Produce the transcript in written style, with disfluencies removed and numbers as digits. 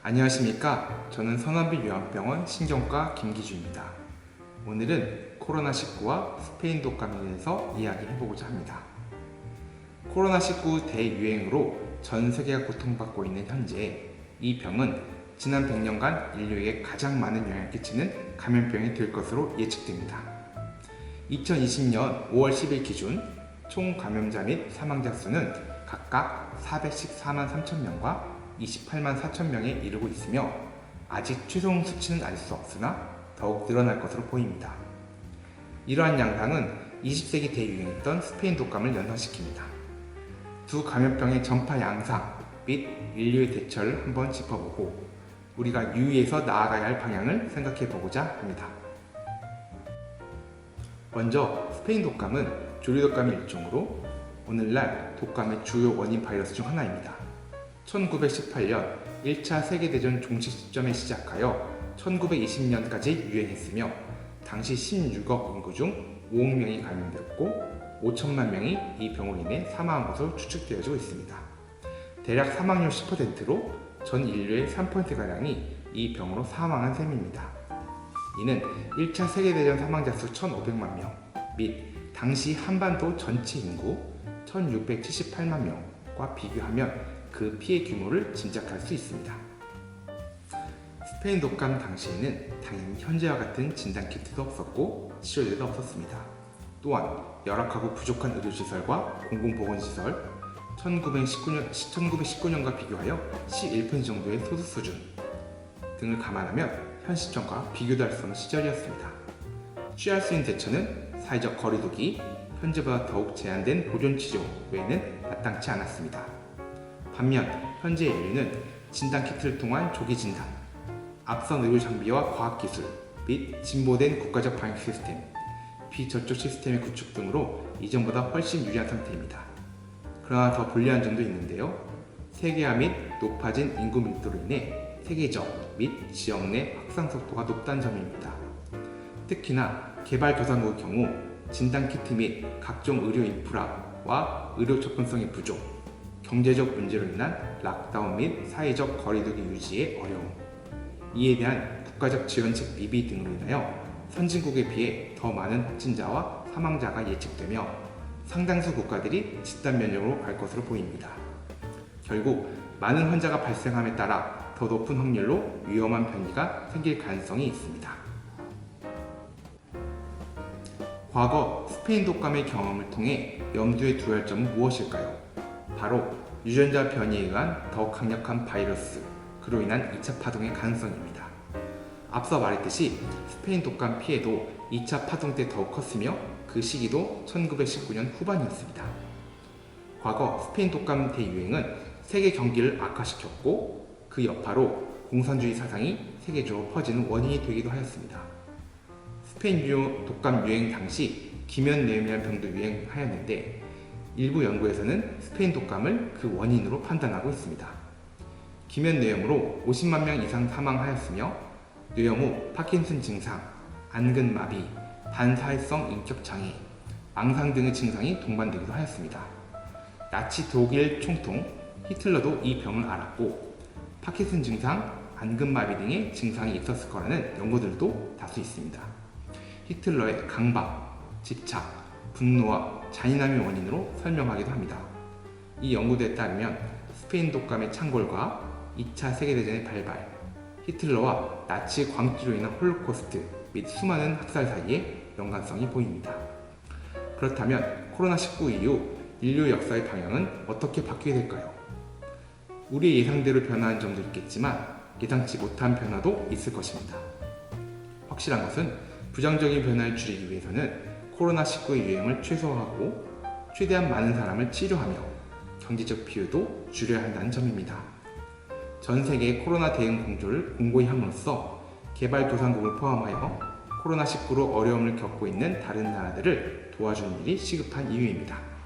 안녕하십니까. 저는 선원비 요양병원 신경과 김기주입니다. 오늘은 코로나19와 스페인 독감에 대해서 이야기해보고자 합니다. 코로나19 대유행으로 전 세계가 고통받고 있는 현재 이 병은 지난 100년간 인류에게 가장 많은 영향을 끼치는 감염병이 될 것으로 예측됩니다. 2020년 5월 10일 기준 총 감염자 및 사망자 수는 각각 414만 3천 명과 28만 4천 명에 이르고 있으며 아직 최종 수치는 알 수 없으나 더욱 늘어날 것으로 보입니다. 이러한 양상은 20세기 대유행했던 스페인 독감을 연상시킵니다. 두 감염병의 전파 양상 및 인류의 대처를 한번 짚어보고 우리가 유의해서 나아가야 할 방향을 생각해보고자 합니다. 먼저 스페인 독감은 조류독감의 일종으로 오늘날 독감의 주요 원인 바이러스 중 하나입니다. 1918년 1차 세계대전 종식 시점에 시작하여 1920년까지 유행했으며 당시 16억 인구 중 5억 명이 감염되었고 5천만 명이 이 병으로 인해 사망한 것으로 추측되어지고 있습니다. 대략 사망률 10%로 전 인류의 3%가량이 이 병으로 사망한 셈입니다. 이는 1차 세계대전 사망자 수 1,500만 명 및 당시 한반도 전체 인구 1,678만 명과 비교하면 그 피해 규모를 짐작할 수 있습니다. 스페인 독감 당시에는 당연히 현재와 같은 진단키트도 없었고 치료제도 없었습니다. 또한 열악하고 부족한 의료시설과 공공보건시설, 1919년과 비교하여 11% 정도의 소득 수준 등을 감안하면 현 시점과 비교도 할 수 없는 시절이었습니다. 취할 수 있는 대처는 사회적 거리두기, 현재보다 더욱 제한된 보존치료 외에는 마땅치 않았습니다. 반면 현재 인류는 진단키트를 통한 조기 진단, 앞선 의료 장비와 과학기술 및 진보된 국가적 방역 시스템, 비접촉 시스템의 구축 등으로 이전보다 훨씬 유리한 상태입니다. 그러나 더 불리한 점도 있는데요. 세계화 및 높아진 인구 밀도로 인해 세계적 및 지역 내 확산 속도가 높다는 점입니다. 특히나 개발도상국의 경우 진단키트 및 각종 의료 인프라와 의료 접근성의 부족, 경제적 문제로 인한 락다운 및 사회적 거리두기 유지의 어려움, 이에 대한 국가적 지원책 미비 등으로 인하여 선진국에 비해 더 많은 확진자와 사망자가 예측되며 상당수 국가들이 집단 면역으로 갈 것으로 보입니다. 결국 많은 환자가 발생함에 따라 더 높은 확률로 위험한 변이가 생길 가능성이 있습니다. 과거 스페인 독감의 경험을 통해 염두에 두어야 할 점은 무엇일까요? 바로 유전자 변이에 의한 더욱 강력한 바이러스, 그로 인한 2차 파동의 가능성입니다. 앞서 말했듯이 스페인 독감 피해도 2차 파동 때 더욱 컸으며 그 시기도 1919년 후반이었습니다. 과거 스페인 독감 대유행은 세계 경기를 악화시켰고 그 여파로 공산주의 사상이 세계적으로 퍼지는 원인이 되기도 하였습니다. 스페인 독감 유행 당시 기면뇌염이라는 병도 유행하였는데 일부 연구에서는 스페인 독감을 그 원인으로 판단하고 있습니다. 기면뇌염으로 50만 명 이상 사망하였으며 뇌염 후 파킨슨 증상, 안근마비, 반사회성 인격장애, 망상 등의 증상이 동반되기도 하였습니다. 나치 독일 총통 히틀러도 이 병을 앓았고 파킨슨 증상, 안근마비 등의 증상이 있었을 거라는 연구들도 다수 있습니다. 히틀러의 강박, 집착, 분노와 잔인함의 원인으로 설명하기도 합니다. 이 연구들에 따르면 스페인 독감의 창궐과 2차 세계대전의 발발, 히틀러와 나치 광기로 인한 홀로코스트 및 수많은 학살 사이에 연관성이 보입니다. 그렇다면 코로나19 이후 인류 역사의 방향은 어떻게 바뀌게 될까요? 우리의 예상대로 변화한 점도 있겠지만 예상치 못한 변화도 있을 것입니다. 확실한 것은 부정적인 변화를 줄이기 위해서는 코로나19의 유행을 최소화하고 최대한 많은 사람을 치료하며 경제적 피해도 줄여야 한다는 점입니다. 전 세계의 코로나 대응 공조를 공고히 함으로써 개발도상국을 포함하여 코로나19로 어려움을 겪고 있는 다른 나라들을 도와주는 일이 시급한 이유입니다.